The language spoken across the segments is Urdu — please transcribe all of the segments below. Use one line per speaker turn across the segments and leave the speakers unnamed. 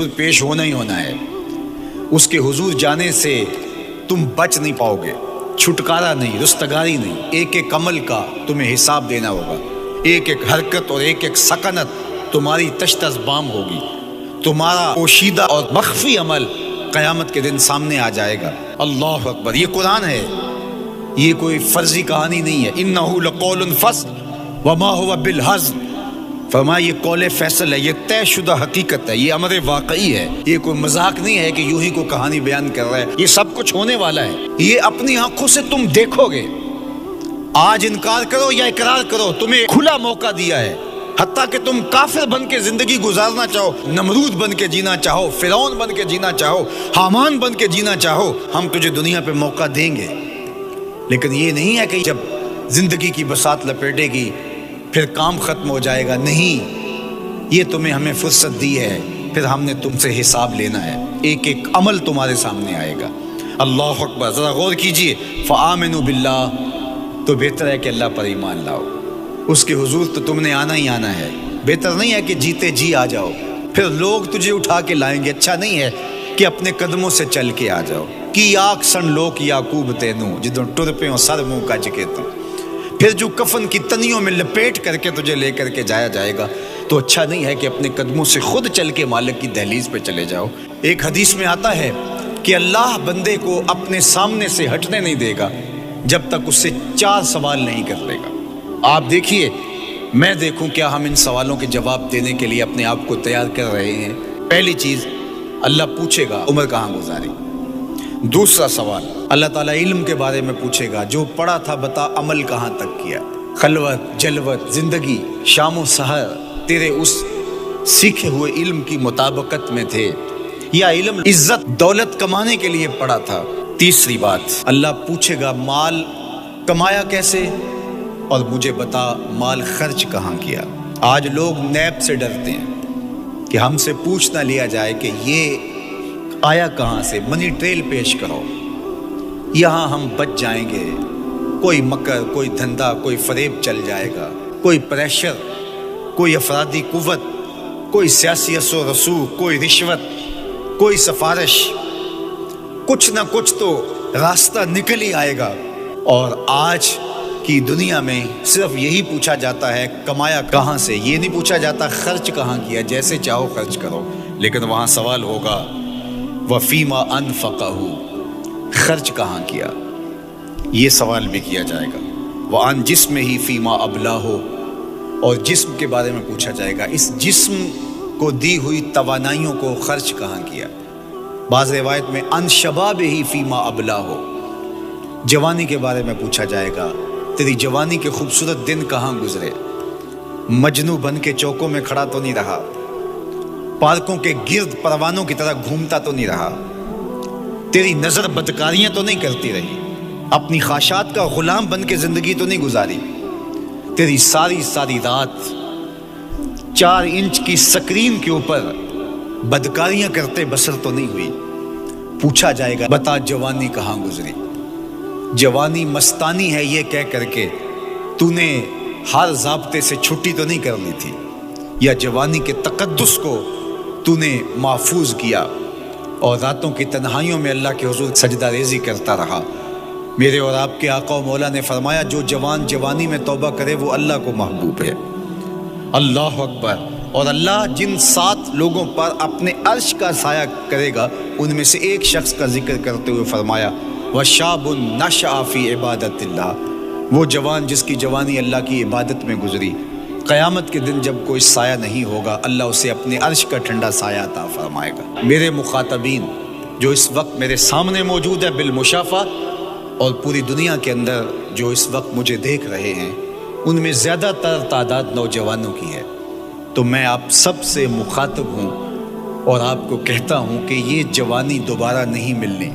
حضور پیش ہونا ہی ہونا ہے. اس کے حضور جانے سے تم بچ نہیں پاؤ گے. چھٹکارا نہیں، رستگاری نہیں. ایک ایک عمل کا تمہیں حساب دینا ہوگا. ایک ایک حرکت اور ایک ایک سکنت تمہاری تشت ازبام ہوگی. تمہارا پوشیدہ اور مخفی عمل قیامت کے دن سامنے آ جائے گا. اللہ اکبر. یہ قرآن ہے، یہ کوئی فرضی کہانی نہیں ہے. انہ لقول فصل وما هو بالہزل. فرمایا یہ قول فیصل ہے، یہ طے شدہ حقیقت ہے، یہ امر واقعی ہے. یہ کوئی مذاق نہیں ہے کہ یوں ہی کو کہانی بیان کر رہا ہے. یہ سب کچھ ہونے والا ہے. یہ اپنی آنکھوں سے تم دیکھو گے. آج انکار کرو یا اقرار کرو، تمہیں کھلا موقع دیا ہے. حتیٰ کہ تم کافر بن کے زندگی گزارنا چاہو، نمرود بن کے جینا چاہو، فرعون بن کے جینا چاہو، حامان بن کے جینا چاہو، ہم تجھے دنیا پہ موقع دیں گے. لیکن یہ نہیں ہے کہ جب زندگی کی بساط لپیٹے گی پھر کام ختم ہو جائے گا. نہیں، یہ تمہیں ہمیں فرصت دی ہے، پھر ہم نے تم سے حساب لینا ہے. ایک ایک عمل تمہارے سامنے آئے گا. اللہ اکبر. ذرا غور کیجئے. فآمنوا باللہ، تو بہتر ہے کہ اللہ پر ایمان لاؤ. اس کے حضور تو تم نے آنا ہی آنا ہے. بہتر نہیں ہے کہ جیتے جی آ جاؤ، پھر لوگ تجھے اٹھا کے لائیں گے. اچھا نہیں ہے کہ اپنے قدموں سے چل کے آ جاؤ. کی آگ سن لوک یعقوب تینوں جدوں ٹر پہ سر منہ کج کے تو پھر جو کفن کی تنیوں میں لپیٹ کر کے تجھے لے کر کے جایا جائے گا. تو اچھا نہیں ہے کہ اپنے قدموں سے خود چل کے مالک کی دہلیز پہ چلے جاؤ. ایک حدیث میں آتا ہے کہ اللہ بندے کو اپنے سامنے سے ہٹنے نہیں دے گا جب تک اس سے 4 سوال نہیں کر لے گا. آپ دیکھیے، میں دیکھوں کیا ہم ان سوالوں کے جواب دینے کے لیے اپنے آپ کو تیار کر رہے ہیں. پہلی چیز، اللہ پوچھے گا عمر کہاں گزاری. دوسرا سوال، اللہ تعالیٰ علم کے بارے میں پوچھے گا. جو پڑھا تھا بتا، عمل کہاں تک کیا. خلوت، جلوت، زندگی، شام و سحر تیرے اس سیکھے ہوئے علم کی مطابقت میں تھے یا علم عزت دولت کمانے کے لیے پڑھا تھا. تیسری بات، اللہ پوچھے گا مال کمایا کیسے، اور مجھے بتا مال خرچ کہاں کیا. آج لوگ نیب سے ڈرتے ہیں کہ ہم سے پوچھ نہ لیا جائے کہ یہ آیا کہاں سے. منی ٹریل پیش کرو، یہاں ہم بچ جائیں گے. کوئی مکر، کوئی دھندا، کوئی فریب چل جائے گا، کوئی پریشر، کوئی افرادی قوت، کوئی سیاسی اثر و رسوخ، کوئی رشوت، کوئی سفارش. کچھ نہ کچھ تو راستہ نکل ہی آئے گا. اور آج کی دنیا میں صرف یہی پوچھا جاتا ہے کمایا کہاں سے. یہ نہیں پوچھا جاتا خرچ کہاں کیا. جیسے چاہو خرچ کرو، لیکن وہاں سوال ہوگا وفیما انفقہ، خرچ کہاں کیا. یہ سوال بھی کیا جائے گا. وعن جسم ہی فیما ابلاہ، اور جسم کے بارے میں پوچھا جائے گا اس جسم کو دی ہوئی توانائیوں کو خرچ کہاں کیا. بعض روایت میں ان شباب ہی فیما ابلاہ، جوانی کے بارے میں پوچھا جائے گا تیری جوانی کے خوبصورت دن کہاں گزرے. مجنو بن کے چوکوں میں کھڑا تو نہیں رہا، پارکوں کے گرد پروانوں کی طرح گھومتا تو نہیں رہا، تیری نظر بدکاریاں تو نہیں کرتی رہی، اپنی خواہشات کا غلام بن کے زندگی تو نہیں گزاری، تیری ساری رات 4 انچ کی سکرین کے اوپر بدکاریاں کرتے بسر تو نہیں ہوئی. پوچھا جائے گا بتا جوانی کہاں گزری. جوانی مستانی ہے یہ کہہ کر کے تو نے ہر ضابطے سے چھٹی تو نہیں کر لی تھی، یا جوانی کے تقدس کو تو نے محفوظ کیا اور راتوں کی تنہائیوں میں اللہ کے حضور سجدہ ریزی کرتا رہا. میرے اور آپ کے آقا و مولا نے فرمایا جو جوان جوانی میں توبہ کرے وہ اللہ کو محبوب ہے. اللہ اکبر. اور اللہ جن 7 لوگوں پر اپنے عرش کا سایہ کرے گا ان میں سے ایک شخص کا ذکر کرتے ہوئے فرمایا وَشَابٌ نَشَأَ فِي عِبَادَةِ اللَّهِ، وہ جوان جس کی جوانی اللہ کی عبادت میں گزری. قیامت کے دن جب کوئی سایہ نہیں ہوگا اللہ اسے اپنے عرش کا ٹھنڈا سایہ عطا فرمائے گا. میرے مخاطبین جو اس وقت میرے سامنے موجود ہے بالمشافہ، اور پوری دنیا کے اندر جو اس وقت مجھے دیکھ رہے ہیں، ان میں زیادہ تر تعداد نوجوانوں کی ہے. تو میں آپ سب سے مخاطب ہوں اور آپ کو کہتا ہوں کہ یہ جوانی دوبارہ نہیں ملنی.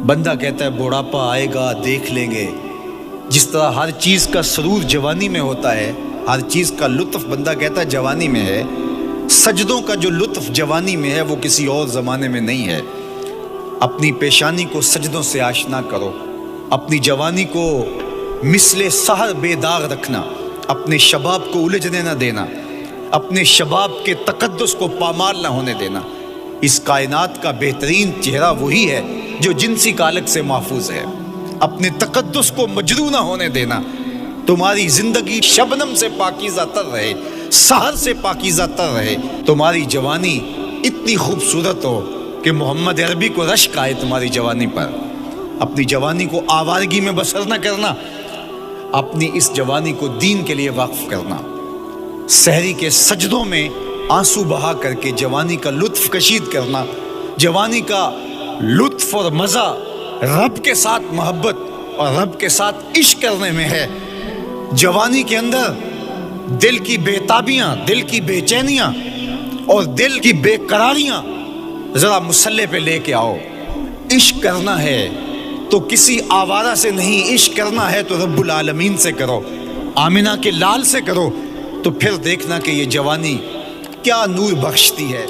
بندہ کہتا ہے بڑھاپا آئے گا دیکھ لیں گے. جس طرح ہر چیز کا سرور جوانی میں ہوتا ہے، ہر چیز کا لطف بندہ کہتا ہے جوانی میں ہے، سجدوں کا جو لطف جوانی میں ہے وہ کسی اور زمانے میں نہیں ہے. اپنی پیشانی کو سجدوں سے آشنا کرو، اپنی جوانی کو مثل سحر بے داغ رکھنا، اپنے شباب کو الجھنے نہ دینا، اپنے شباب کے تقدس کو پامال نہ ہونے دینا. اس کائنات کا بہترین چہرہ وہی ہے جو جنسی کالک سے محفوظ ہے۔ اپنے تقدس کو مجروح نہ ہونے دینا۔ تمہاری زندگی شبنم سے پاکیزہ تر رہے، سحر سے پاکیزہ تر رہے۔ تمہاری جوانی اتنی خوبصورت ہو کہ محمد عربی کو رشک آئے تمہاری جوانی پر۔ اپنی جوانی کو آوارگی میں بسر نہ کرنا، اپنی اس جوانی کو دین کے لیے وقف کرنا۔ سحری کے سجدوں میں آنسو بہا کر کے جوانی کا لطف کشید کرنا۔ جوانی کا لطف اور مزہ رب کے ساتھ محبت اور رب کے ساتھ عشق کرنے میں ہے۔ جوانی کے اندر دل کی بے تابیاں، دل کی بے چینیاں اور دل کی بے قراریاں ذرا مسلح پہ لے کے آؤ۔ عشق کرنا ہے تو کسی آوارہ سے نہیں، عشق کرنا ہے تو رب العالمین سے کرو، آمنہ کے لال سے کرو، تو پھر دیکھنا کہ یہ جوانی کیا نور بخشتی ہے۔